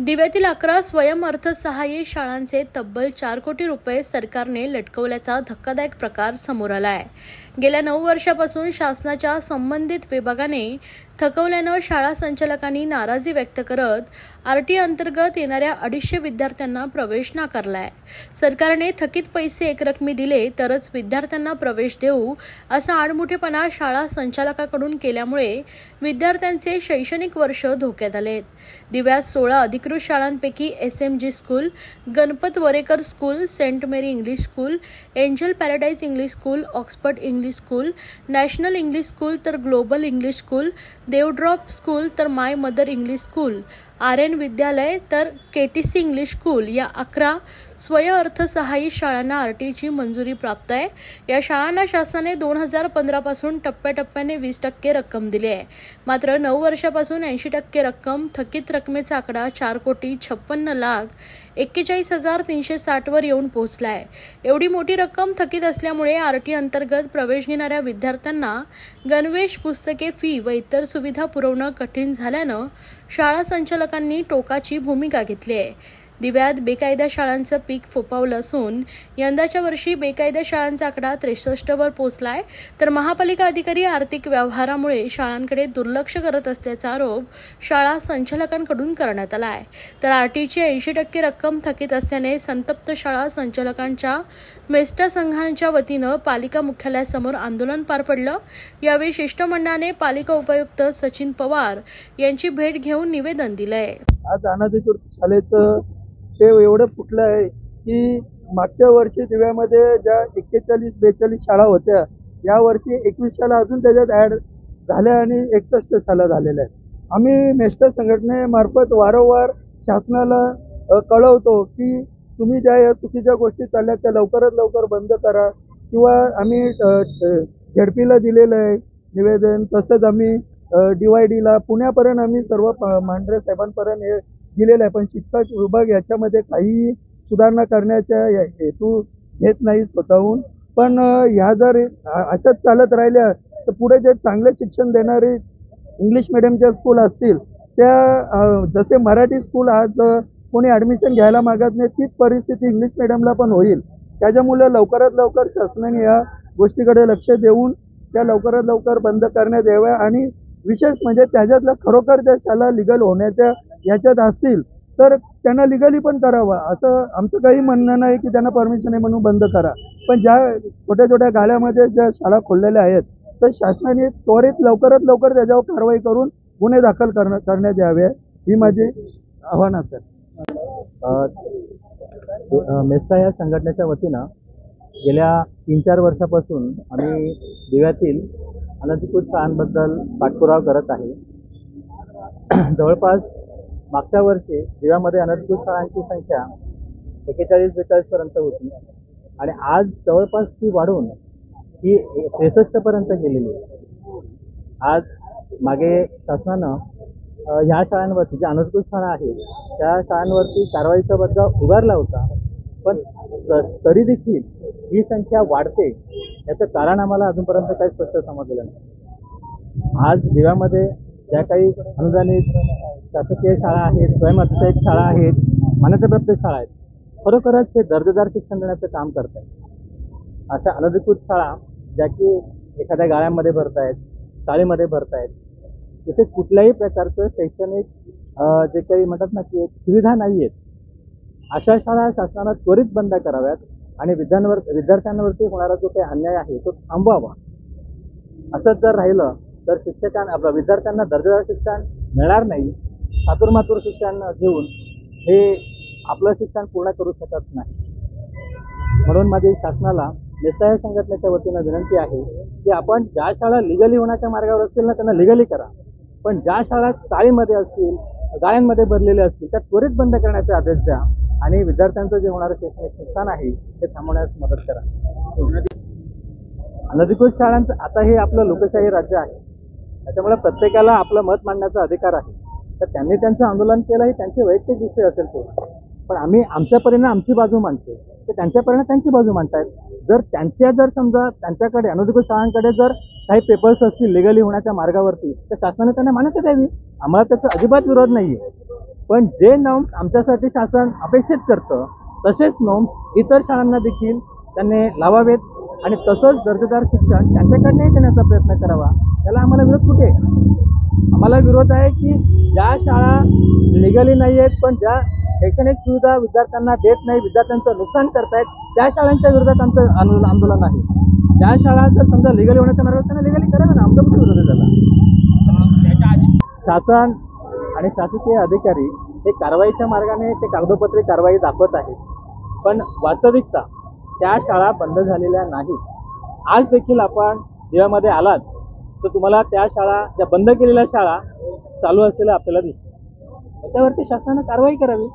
दिव्यातील 11 स्वयंअर्थसहाय्यित शाळांचे तब्बल 4 कोटी रुपये सरकारने लटकवल्याचा धक्कादायक प्रकार समोर आला आहे। गेल्या 9 वर्षापासून शासनाच्या संबंधित विभागाने थकवल्यानं शाळा संचालकांनी नाराजी व्यक्त करत आरटी अंतर्गत येणाऱ्या 250 विद्यार्थ्यांना प्रवेश नाकारला आहे। सरकारने थकीत पैसे एकरकमी दिले तरच विद्यार्थ्यांना प्रवेश देऊ असा आडमुठेपणा शाळा संचालकांकडून केल्यामुळे विद्यार्थ्यांचे शैक्षणिक वर्ष धोक्यात आले। दिव्यात 16 अधिकृत शाळांपैकी SMG school, Ganpat Varekar school, Saint Mary English school, Angel Paradise English school, Oxford English school, National English school तर Global English school, Dewdrop school तर My Mother English school, RN विद्यालय तर KTC इंग्लिश स्कूल या 11 स्वयंअर्थसहाय्यित शाळांना RTची मंजुरी प्राप्त आहे। या शाळांना शासनाने 2015 पासून टप्प्याटप्प्याने 20% रक्कम दिली आहे। मात्र 9 वर्षापासून 80% रक्कम थकीत रकमेचा आकडा 4,56,41,360 वर येऊन पोहोचला आहे। एवढी मोठी रक्कम थकीत असल्यामुळे RT अंतर्गत प्रवेश घेणाऱ्या विद्यार्थ्यांना गणवेश, पुस्तके, फी व इतर सुविधा पुरवणं कठीण झाल्यानं शाळा संचालकांनी टोकाची भूमिका घेतली आहे। दिव्यात बेकायदा शाळांचं पीक फोफावलं असून यंदाच्या वर्षी बेकायदा शाळांचा आकडा 63 वर पोहोचलाय, तर महापालिका अधिकारी आर्थिक व्यवहारामुळे शाळांकडे दुर्लक्ष करत असल्याचा आरोप शाळा संचालकांकडून करण्यात आला आहे। तर RTची 80% रक्कम थकीत असल्याने संतप्त शाळा संचालकांच्या मेस्टा संघांच्या वतीनं पालिका मुख्यालयासमोर आंदोलन पार पडलं। यावेळी शिष्टमंडळाने पालिका उपायुक्त सचिन पवार यांची भेट घेऊन निवेदन दिलंय। आज अनधिकृत शाळेत ते एवढं फुटलं आहे की मागच्या वर्षी दिव्यामध्ये ज्या 41-42 शाळा होत्या, या वर्षी 21 शाळा अजून त्याच्यात ॲड झाल्या आणि 61 शाळा झालेल्या आहेत। आम्ही मेस्टा संघटनेमार्फत वारंवार शासनाला कळवतो की तुम्ही ज्या या चुकीच्या गोष्टी चालल्या त्या लवकरात लवकर बंद करा, किंवा आम्ही झेडपीला दिलेलं आहे निवेदन, तसंच आम्ही DYDला पुण्यापर्यंत आम्ही सर्व मांढरे साहेबांपर्यंत हे दिलेलं आहे। पण शिक्षक विभाग याच्यामध्ये काही सुधारणा करण्याच्या हेतू घेत नाही स्वतःहून। पण ह्या जर अशाच चालत राहिल्या तर पुढे जे चांगले शिक्षण देणारे इंग्लिश मिडियमच्या स्कूल असतील त्या, जसे मराठी स्कूल आज कोणी ॲडमिशन घ्यायला मागत नाही, तीच परिस्थिती इंग्लिश मिडियमला पण होईल। त्याच्यामुळे लवकरात लवकर शासनाने या गोष्टीकडे लक्ष देऊन त्या लवकरात लवकर बंद करण्यात याव्या, आणि विशेष म्हणजे त्याच्यातल्या खरोखर ज्या शाळा लिगल होण्याच्या याच्यात असतील तर त्यांना लिगली पण करावं। असं आमचं काही म्हणणं नाही की त्यांना परमिशन आहे म्हणून बंद करा, पण ज्या छोट्या छोट्या गाड्यामध्ये ज्या शाळा खोललेल्या आहेत तर शासनाने त्वरित लवकरात लवकर त्याच्यावर कारवाई करून गुन्हे दाखल करण्यात यावे, ही माझी आव्हान असेल। मेस्टा या संघटनेच्या वतीनं गेल्या 3-4 वर्षापासून आम्ही दिव्यातील अनधिकृत शाळांबद्दल पाठपुरावा करत आहे। जवळपास मागच्या वर्षी दिव्यामध्ये अनधिकृत शाळांची संख्या 41-42 पर्यंत होती आणि आज जवळपास ती वाढून ही 63 पर्यंत गेलेली आहे। आज मागे शासनानं ह्या शाळांवरती ज्या अनधिकृत शाळा आहेत त्या शाळांवरती कारवाईचा बडगा उगारला होता, पण तरी देखील ही संख्या वाढते याचं कारण आम्हाला अजूनपर्यंत काही स्पष्ट समजलेलं नाही। आज दिव्यामध्ये ज्या काही अनुदानित शासकीय शाळा आहेत, स्वयंअर्थसहाय्यित शाळा आहेत, मान्यताप्राप्त शाळा आहेत, खरोखरच ते दर्जेदार शिक्षण देण्याचं काम करत आहेत। अशा अनधिकृत शाळा ज्या की एखाद्या गाळ्यामध्ये भरत आहेत, शाळेमध्ये भरत आहेत, तिथे कुठल्याही प्रकारचं शैक्षणिक जे काही म्हणतात ना की सुविधा नाही आहेत, अशा शाळा शासनानं त्वरित बंद कराव्यात आणि विद्यार्थ्यांवरती होणारा जो काही अन्याय आहे तो थांबवावा। असंच जर राहिलं तर विद्यार्थ्यांना दर्जेदार शिक्षण मिळणार नाही, चातुर्मातुर शिक्षण घेऊन हे आपलं शिक्षण पूर्ण करू शकत नाही। म्हणून माझी शासनाला मेस्टा या संघटनेच्या वतीनं विनंती आहे की आपण ज्या शाळा लिगली होण्याच्या मार्गावर असतील ना त्यांना लिगली करा, पण ज्या शाळा चाळीमध्ये असतील, गाळ्यांमध्ये भरलेले असतील त्या त्वरित बंद करण्याचे आदेश द्या आणि विद्यार्थ्यांचं जे होणारं शैक्षणिक नुकसान आहे ते थांबवण्यास मदत करा। अनधिकृत शाळांचं आता हे आपलं लोकशाही राज्य आहे, त्याच्यामुळे प्रत्येकाला आपलं मत मांडण्याचा अधिकार आहे। तर त्यांनी त्यांचं आंदोलन केलं हे त्यांचे वैयक्तिक विषय असेल तो, पण आम्ही आमच्या परीने आमची बाजू मांडतो, ते त्यांच्या परीने त्यांची बाजू मांडतायत। जर समजा त्यांच्याकडे अनधिकृत शाळांकडे जर काही पेपर्स असतील लिगली होण्याच्या मार्गावरती तर शासनाने त्यांना मान्यता द्यावी, आम्हाला त्याचा अजिबात विरोध नाही आहे। पण जे नॉर्म्स आमच्यासाठी शासन अपेक्षित करतं तसेच नॉर्म्स इतर शाळांना देखील त्यांनी लावावेत आणि तसंच दर्जेदार शिक्षण त्यांच्याकडनंही देण्याचा प्रयत्न करावा. त्याला आम्हाला विरोध कुठे आहे? आम्हाला विरोध आहे की ज्या शाळा लिगली नाही आहेत पण ज्या शैक्षणिक सुविधा विद्यार्थ्यांना देत नाही, विद्यार्थ्यांचं नुकसान करतायत, त्या शाळांच्या विरोधात आमचं आंदोलन आहे. त्या शाळा जर समजा लिगली होण्याचा मार्ग त्यांना लिगली करावे ना, आमचा कुठे विरोध आहे त्याला. शासन आणि शासकीय अधिकारी हे कारवाईच्या मार्गाने ते कागदोपत्री कारवाई दाखवत आहेत, पण वास्तविकता त्या शाळा बंद झालेल्या नाहीत. आज देखील आपण दिव्यामध्ये आलात तर तुम्हाला त्या शाळा, त्या बंद केलेल्या शाळा चालू असलेल्या आपल्याला दिसतात. त्याच्यावरती शासनानं कारवाई करावी.